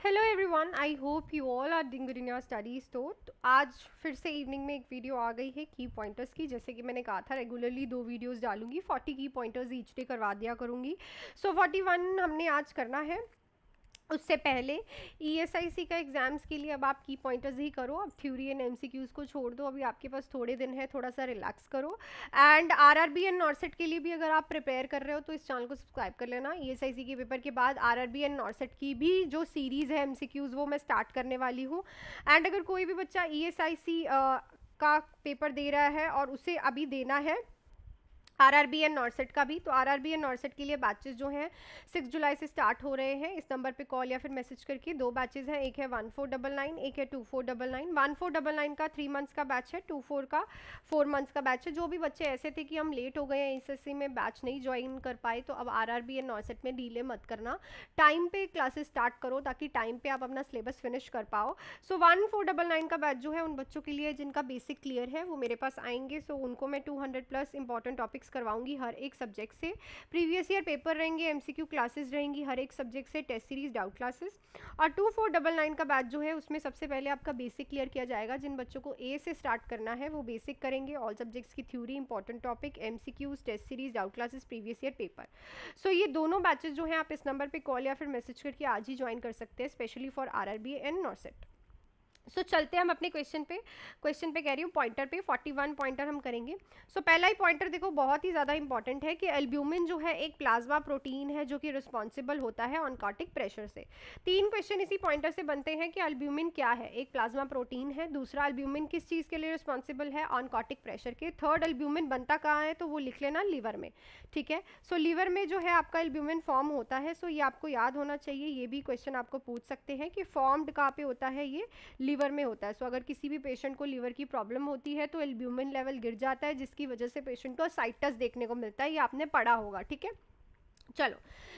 Hello everyone, I hope you all are doing good in your studies. तो आज फिर से इवनिंग में एक वीडियो आ गई है की पॉइंटर्स की। जैसे कि मैंने कहा था रेगुलरली 2 वीडियोस डालूंगी, 40 की पॉइंटर्स ईच डे करवा दिया करूंगी। सो 41 हमने आज करना है। उससे पहले ईएसआईसी का एग्ज़ाम्स के लिए अब आप की पॉइंटर्स ही करो, अब थ्योरी एंड एमसीक्यूज़ को छोड़ दो। अभी आपके पास थोड़े दिन है, थोड़ा सा रिलैक्स करो। एंड आरआरबी एंड नॉर्सेट के लिए भी अगर आप प्रिपेयर कर रहे हो तो इस चैनल को सब्सक्राइब कर लेना। ईएसआईसी के पेपर के बाद आरआरबी एंड नॉर्सेट की भी जो सीरीज़ है एमसीक्यूज़ वो मैं स्टार्ट करने वाली हूँ। एंड अगर कोई भी बच्चा ईएसआईसी का पेपर दे रहा है और उसे अभी देना है आरआरबी एंड नॉर्सेट का भी, तो आरआरबी एंड नॉर्सेट के लिए बैचेस जो हैं 6 जुलाई से स्टार्ट हो रहे हैं। इस नंबर पे कॉल या फिर मैसेज करके 2 बैचेस हैं, एक है 1499, एक है 2499। 1499 का 3 मंथ्स का बैच है, 24 का 4 मंथ्स का बैच है। जो भी बच्चे ऐसे थे कि हम लेट हो गए हैं एसएससी में, बैच नहीं ज्वाइन कर पाए, तो अब आरआरबी एंड नॉर्सेट में डिले मत करना, टाइम पे क्लासेस स्टार्ट करो ताकि टाइम पे आप अपना सिलेबस फिनिश कर पाओ। सो 1499 का बैच जो है उन बच्चों के लिए जिनका बेसिक क्लियर है वो मेरे पास आएंगे। सो उनको मैं 200+ इंपॉर्टेंट टॉपिक्स करवाऊंगी हर एक सब्जेक्ट से। प्रीवियस ईयर पेपर रहेंगे, एमसीक्यू क्लासेस रहेंगी हर एक सब्जेक्ट से, टेस्ट सीरीज, डाउट क्लासेस। और 2499 का बैच जो है उसमें सबसे पहले आपका बेसिक क्लियर किया जाएगा। जिन बच्चों को ए से स्टार्ट करना है वो बेसिक करेंगे, ऑल सब्जेक्ट्स की theory, important topic, MCQs, test series, doubt classes, previous year paper. So ये दोनों बैचेस जो हैं आप इस नंबर पर कॉल या फिर मैसेज करके आज ही ज्वाइन कर सकते हैं, specially for RRB and NORCET. So चलते हैं हम अपने क्वेश्चन पे कह रही हूँ पॉइंटर पे 41 पॉइंटर हम करेंगे। सो पहला ही पॉइंटर देखो, बहुत ही ज़्यादा इंपॉर्टेंट है कि एल्ब्यूमिन जो है एक प्लाज्मा प्रोटीन है जो कि रिस्पॉन्सिबल होता है ऑनकोटिक प्रेशर से। 3 क्वेश्चन इसी पॉइंटर से बनते हैं कि एल्ब्यूमिन क्या है। एक प्लाज्मा प्रोटीन है, दूसरा एल्ब्यूमिन किस चीज़ के लिए रिस्पॉन्सिबल है, ऑनकोटिक प्रेशर के, थर्ड एल्ब्यूमिन बनता कहाँ है, तो वो लिख लेना लीवर में। ठीक है, सो लीवर में जो है आपका एल्ब्यूमिन फॉर्म होता है। सो ये आपको याद होना चाहिए, ये भी क्वेश्चन आपको पूछ सकते हैं कि फॉर्म्ड कहाँ पे होता है, ये लीवर में होता है। सो अगर किसी भी पेशेंट को लीवर की प्रॉब्लम होती है तो एल्ब्यूमिन लेवल गिर जाता है, जिसकी वजह से पेशेंट को साइटस देखने को मिलता है, ये आपने पढ़ा होगा। ठीक है, चलो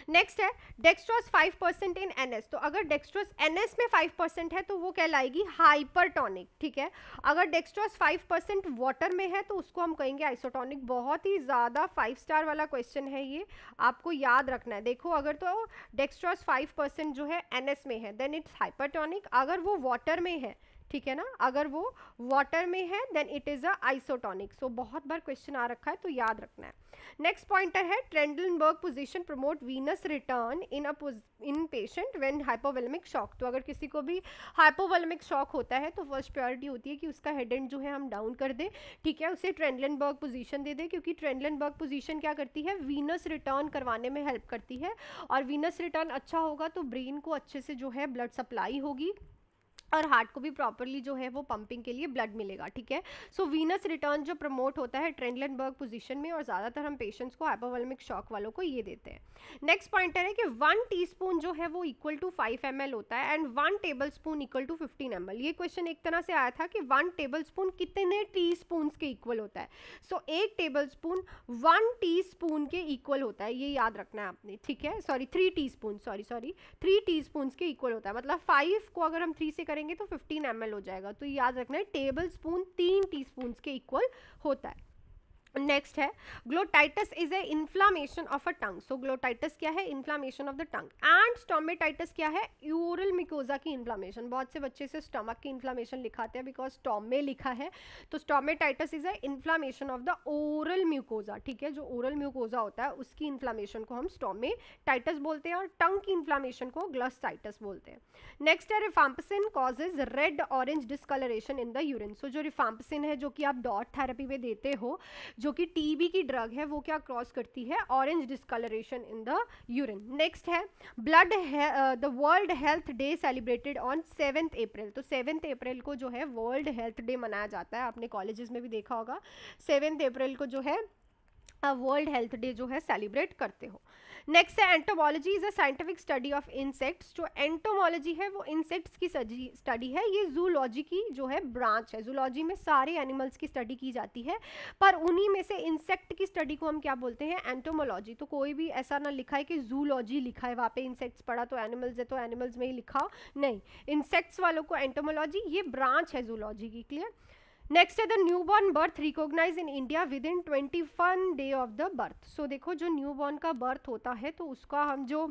नेक्स्ट है डेक्सट्रोज 5% इन एनएस। तो अगर डेक्सट्रोज एनएस में 5% है तो वो कहलाएगी हाइपरटोनिक। ठीक है, अगर डेक्सट्रोज 5% वाटर में है तो उसको हम कहेंगे आइसोटोनिक। बहुत ही ज़्यादा 5 स्टार वाला क्वेश्चन है, ये आपको याद रखना है। देखो, अगर तो डेक्सट्रोज 5% जो है एनएस में है देन इट्स हाइपरटोनिक, अगर वो वाटर में है, ठीक है ना, अगर वो वाटर में है then it is a isotonic. So बहुत बार क्वेश्चन आ रखा है तो याद रखना है। नेक्स्ट पॉइंटर है Trendelenburg position promote venous return in patient when hypovolemic shock. तो अगर किसी को भी हाइपोवोलेमिक शॉक होता है तो फर्स्ट प्रायोरिटी होती है कि उसका हेड एंड जो है हम डाउन कर दें। ठीक है, उसे ट्रेंडलनबर्ग पोजीशन दे दें, क्योंकि ट्रेंडलनबर्ग पोजीशन क्या करती है, वीनस रिटर्न करवाने में हेल्प करती है। और वीनस रिटर्न अच्छा होगा तो ब्रेन को अच्छे से जो है ब्लड सप्लाई होगी और हार्ट को भी प्रॉपरली जो है वो पंपिंग के लिए ब्लड मिलेगा। ठीक है, सो वीनस रिटर्न जो प्रमोट होता है ट्रेंडलनबर्ग पोजीशन में, और ज़्यादातर हम पेशेंट्स को हाइपोवोलेमिक शॉक वालों को ये देते हैं। नेक्स्ट पॉइंटर है कि 1 टीस्पून जो है वो इक्वल टू 5 ml होता है and 1 tablespoon equal to 15 ml। ये क्वेश्चन एक तरह से आया था कि 1 टेबल स्पून कितने टीस्पून के इक्वल होता है। सो 1 टेबल स्पून 1 टीस्पून के इक्वल होता है, ये याद रखना है आपने। ठीक है, सॉरी 3 टीस्पून, सॉरी 3 टीस्पून के इक्वल होता है। मतलब 5 को अगर हम 3 से करेंगे तो 15 ml हो जाएगा। तो याद रखना है टेबल स्पून 3 टीस्पून के इक्वल होता है। नेक्स्ट है glottitis is a inflammation of a tongue. So glottitis क्या है, inflammation of the tongue. And stomatitis क्या है, यूरल मिकोजा की इन्फ्लामेशन। बहुत से बच्चे से स्टमक की इन्फ्लामेशन लिखाते हैं बिकॉज स्टॉम में लिखा है, तो stomatitis is a inflammation of the oral mucosa. ठीक है, जो ओरल म्यूकोजा होता है उसकी इन्फ्लामेशन को हम स्टोमेटाइटिस बोलते हैं और टंग की इन्फ्लामेशन को ग्लोसाइटिस बोलते हैं। नेक्स्ट है rifampicin causes red orange discoloration in the urine. So जो रिफाम्पसिन है जो कि आप डॉट थेरेपी में देते हो, जो कि टीबी की ड्रग है, वो क्या क्रॉस करती है, orange discoloration in the urine. Next है ब्लड है the World Health Day celebrated on 7 April. तो 7 अप्रैल को जो है वर्ल्ड हेल्थ डे मनाया जाता है, आपने कॉलेजेस में भी देखा होगा 7 अप्रैल को जो है वर्ल्ड हेल्थ डे जो है सेलिब्रेट करते हो। नेक्स्ट है entomology is a scientific study of insects. जो एंटोमोलॉजी है वो इंसेक्ट्स की स्टडी है, ये जूलॉजी की जो है ब्रांच है। जूलॉजी में सारे एनिमल्स की स्टडी की जाती है, पर उन्हीं में से इंसेक्ट की स्टडी को हम क्या बोलते हैं, एंटोमोलॉजी। तो कोई भी ऐसा ना लिखा है कि जूलॉजी लिखा है, वहाँ पे इंसेक्ट्स पढ़ा तो एनिमल्स है तो एनिमल्स में ही लिखा, नहीं, इंसेक्ट्स वालों को एंटोमोलॉजी, ये ब्रांच है जूलॉजी की। क्लियर। नेक्स्ट है the newborn birth recognise in India within 21 day of the birth. So देखो, जो न्यूबॉर्न का बर्थ होता है तो उसका हम जो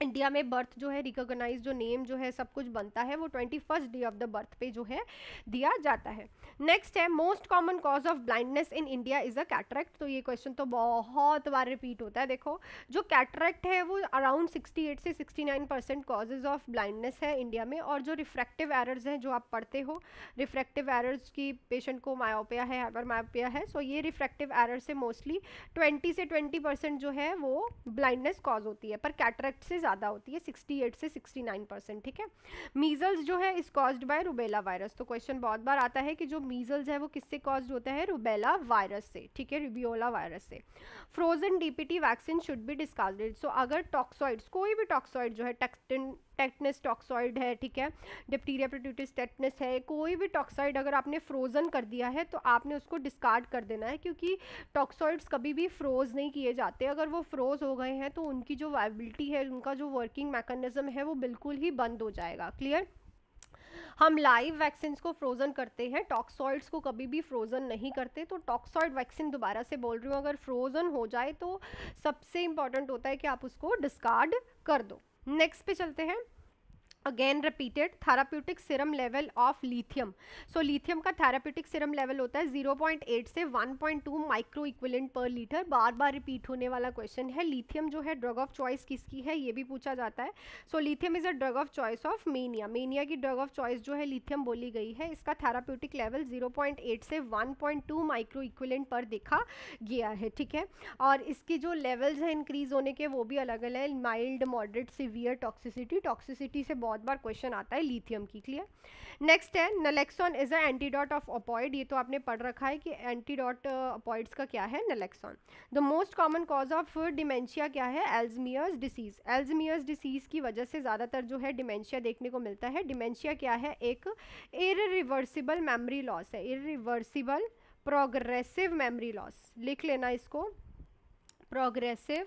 इंडिया में बर्थ जो है रिकॉग्नाइज, जो नेम जो है सब कुछ बनता है वो 21st day of the birth पे जो है दिया जाता है। नेक्स्ट है most common cause of blindness in India is a cataract. तो ये क्वेश्चन तो बहुत बार रिपीट होता है। देखो जो कैटरेक्ट है वो अराउंड 68 से 69% कॉजेज ऑफ ब्लाइंडनेस है इंडिया में। और जो रिफ्रैक्टिव एरर्स हैं जो आप पढ़ते हो, रिफ्रैक्टिव एरर्स की पेशेंट को मायोपिया है, हाइपर मायोपिया है, सो ये रिफ्रैक्टिव एरर से मोस्टली 20 से 20% जो है वो ब्लाइंडनेस कॉज होती है, पर कैटरेक्ट से ज़्यादा होती है 68 से 69%। ठीक है। मीजल्स जो है is caused by rubella virus. तो क्वेश्चन बहुत बार आता है कि जो मीजल्स है वो किससे कॉज्ड होता है, रुबेला वायरस से। ठीक है, रुबियोला वायरस से। Frozen DPT vaccine should be discarded. So अगर टॉक्सॉइड्स, कोई भी टॉक्सॉइड जो है, टेटनस टॉक्सॉइड है, ठीक है, डिप्टीरिया प्रोट्यूटिस टेटनस है, कोई भी टॉक्सॉइड अगर आपने फ्रोजन कर दिया है तो आपने उसको डिस्कार्ड कर देना है, क्योंकि टॉक्सॉइड्स कभी भी फ्रोज नहीं किए जाते। अगर वो फ्रोज हो गए हैं तो उनकी जो वायबिलिटी है, उनका जो वर्किंग मैकेनिज्म है वो बिल्कुल ही बंद हो जाएगा। क्लियर। हम लाइव वैक्सीन को फ्रोजन करते हैं, टॉक्सॉइड्स को कभी भी फ्रोजन नहीं करते। तो टॉक्सॉइड वैक्सीन दोबारा से बोल रही हूँ, अगर फ्रोजन हो जाए तो सबसे इंपॉर्टेंट होता है कि आप उसको डिस्कार्ड कर दो। नेक्स्ट पे चलते हैं। Again repeated, therapeutic serum level of lithium. So lithium का थेराप्यूटिक सीरम लेवल होता है 0.8 से 1.2 माइक्रो इक्विवेलेंट पर लीटर। बार बार रिपीट होने वाला क्वेश्चन है। लिथियम जो है ड्रग ऑफ चॉइस किसकी है, ये भी पूछा जाता है। So lithium is a drug of choice of mania. Mania की ड्रग ऑफ चॉइस जो है लिथियम बोली गई है। इसका थेराप्यूटिक लेवल 0.8 से 1.2 माइक्रो इक्विवेलेंट पर देखा गया है। ठीक है। और इसकी जो लेवल्स हैं इंक्रीज होने के वो भी अलग अलग है, mild, moderate, severe, toxicity. Toxicity से बहुत बार क्वेश्चन आता है लिथियम की। क्लियर। नेक्स्ट है नलेक्सॉन इज अ एंटीडोट ऑफ ऑपोइड। ये तो आपने पढ़ रखा है कि एंटीडोट ऑपोइड्स का क्या है, naloxone. The most common cause of dementia क्या है, एल्ज़मीयर्स डिसीज। एल्ज़मीयर्स डिसीज की वजह से ज़्यादातर जो है डिमेंशिया देखने को मिलता है। डिमेंशिया क्या है, एक इरिवर्सिबल मेमोरी लॉस है, इरिवर्सिबल प्रोग्रेसिव मेमोरी लॉस। लिख लेना इसको, प्रोग्रेसिव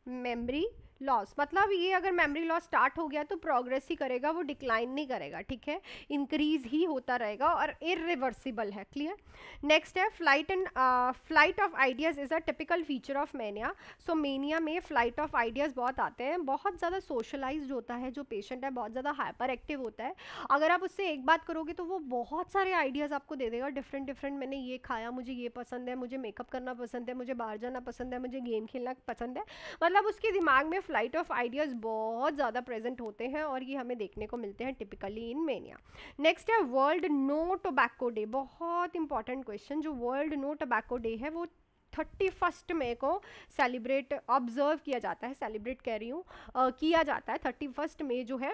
मेमोरी लॉस। मतलब ये अगर मेमोरी लॉस स्टार्ट हो गया तो प्रोग्रेस ही करेगा, वो डिक्लाइन नहीं करेगा। ठीक है, इंक्रीज ही होता रहेगा और इरिवर्सिबल है। क्लियर। नेक्स्ट है flight of ideas is a typical feature of mania. So mania में फ्लाइट ऑफ आइडियाज बहुत आते हैं। बहुत ज़्यादा सोशलाइज्ड होता है जो पेशेंट है, बहुत ज़्यादा हाइपर एक्टिव होता है। अगर आप उससे एक बात करोगे तो वो बहुत सारे आइडियाज़ आपको दे देगा, डिफरेंट डिफरेंट। मैंने ये खाया, मुझे ये पसंद है, मुझे मेकअप करना पसंद है, मुझे बाहर जाना पसंद है, मुझे गेम खेलना पसंद है। मतलब उसके दिमाग में फ्लाइट ऑफ आइडियाज़ बहुत ज़्यादा प्रेजेंट होते हैं और ये हमें देखने को मिलते हैं टिपिकली इन मेनिया। नेक्स्ट है वर्ल्ड नो टोबैको डे। बहुत इंपॉर्टेंट क्वेश्चन। जो वर्ल्ड नो टोबैको डे है वो 31 मई को सेलिब्रेट, ऑब्जर्व किया जाता है, सेलिब्रेट कह रही हूँ, किया जाता है। 31 मई जो है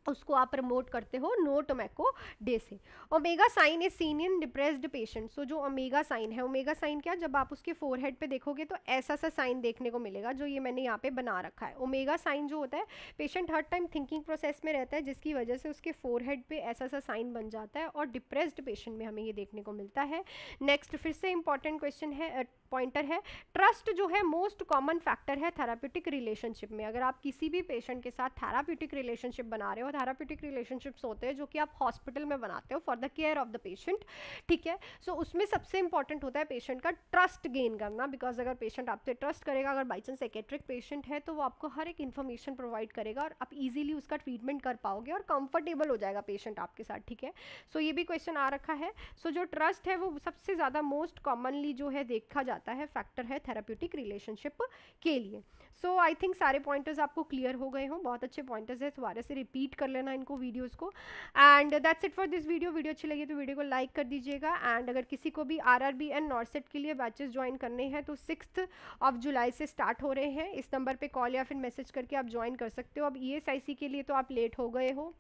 उसको आप प्रमोट करते हो नो टोबैको डे से। Omega sign is seen in depressed patient. So जो ओमेगा साइन है, ओमेगा साइन क्या, जब आप उसके फोरहेड पे देखोगे तो ऐसा सा साइन देखने को मिलेगा जो ये मैंने यहाँ पे बना रखा है। ओमेगा साइन जो होता है, पेशेंट हर टाइम थिंकिंग प्रोसेस में रहता है जिसकी वजह से उसके फोरहेड पे ऐसा सा साइन बन जाता है और डिप्रेस्ड पेशेंट में हमें ये देखने को मिलता है। नेक्स्ट फिर से इंपॉर्टेंट क्वेश्चन है, पॉइंटर है। ट्रस्ट जो है मोस्ट कॉमन फैक्टर है थेराप्यूटिक रिलेशनशिप में। अगर आप किसी भी पेशेंट के साथ थेराप्यूटिक रिलेशनशिप बना रहे हो, थेराप्यूटिक रिलेशनशिप्स होते हैं जो कि आप हॉस्पिटल में बनाते हो for the care of the patient. ठीक है। सो उसमें सबसे इंपॉर्टेंट होता है पेशेंट का ट्रस्ट गेन करना, बिकॉज अगर पेशेंट आपसे ट्रस्ट करेगा, अगर बाई चांस साइकेट्रिक पेशेंट है तो वो आपको हर एक इन्फॉर्मेशन प्रोवाइड करेगा और आप इजीली उसका ट्रीटमेंट कर पाओगे और कंफर्टेबल हो जाएगा पेशेंट आपके साथ। ठीक है। सो ये भी क्वेश्चन आ रखा है। सो जो ट्रस्ट है वो सबसे ज़्यादा मोस्ट कॉमनली जो है देखा जाता है फैक्टर है थेराप्यूटिक रिलेशनशिप के लिए। सो आई थिंक सारे पॉइंटर्स आपको क्लियर हो गए हों। बहुत अच्छे पॉइंटर्स है, दोबारा से रिपीट कर लेना इनको, वीडियोस को। And that's it for this video. Video अच्छी लगी तो वीडियो को लाइक कर दीजिएगा। एंड अगर किसी को भी आरआरबी एंड नॉर्सेट के लिए बैचेस ज्वाइन करने हैं तो 6 जुलाई से स्टार्ट हो रहे हैं। इस नंबर पे कॉल या फिर मैसेज करके आप ज्वाइन कर सकते हो। अब ईएसआईसी के लिए तो आप लेट हो गए हो,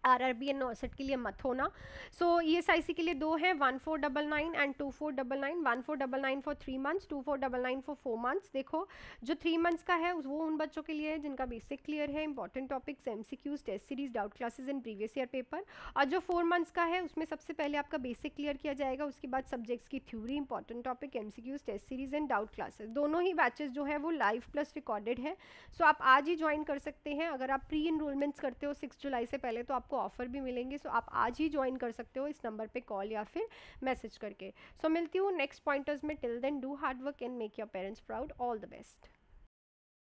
आरआरबी एंड नॉर्सेट के लिए मत होना। सो ईएसआईसी के लिए 2 हैं, 1499 and 2499। 1499 for 3 months, 2499 for 4 months. देखो जो 3 मंथ्स का है वो उन बच्चों के लिए है जिनका बेसिक क्लियर है, important topics, MCQs, test series, doubt classes in previous year paper. और जो 4 मंथ्स का है उसमें सबसे पहले आपका बेसिक क्लियर किया जाएगा, उसके बाद सब्जेक्ट्स की theory, important topic, MCQs, test series and doubt classes. दोनों ही बैचेस जो है वो लाइव प्लस रिकॉर्डेड है। सो आप आज ही ज्वाइन कर सकते हैं। अगर आप प्री इनरोलमेंट्स करते हो 6 जुलाई से पहले तो आपको ऑफर भी मिलेंगे। सो आप आज ही ज्वाइन कर सकते हो इस नंबर पे कॉल या फिर मैसेज करके। सो मिलती हूँ नेक्स्ट पॉइंटर्स में। Till then do hard work and make your parents proud. All the best.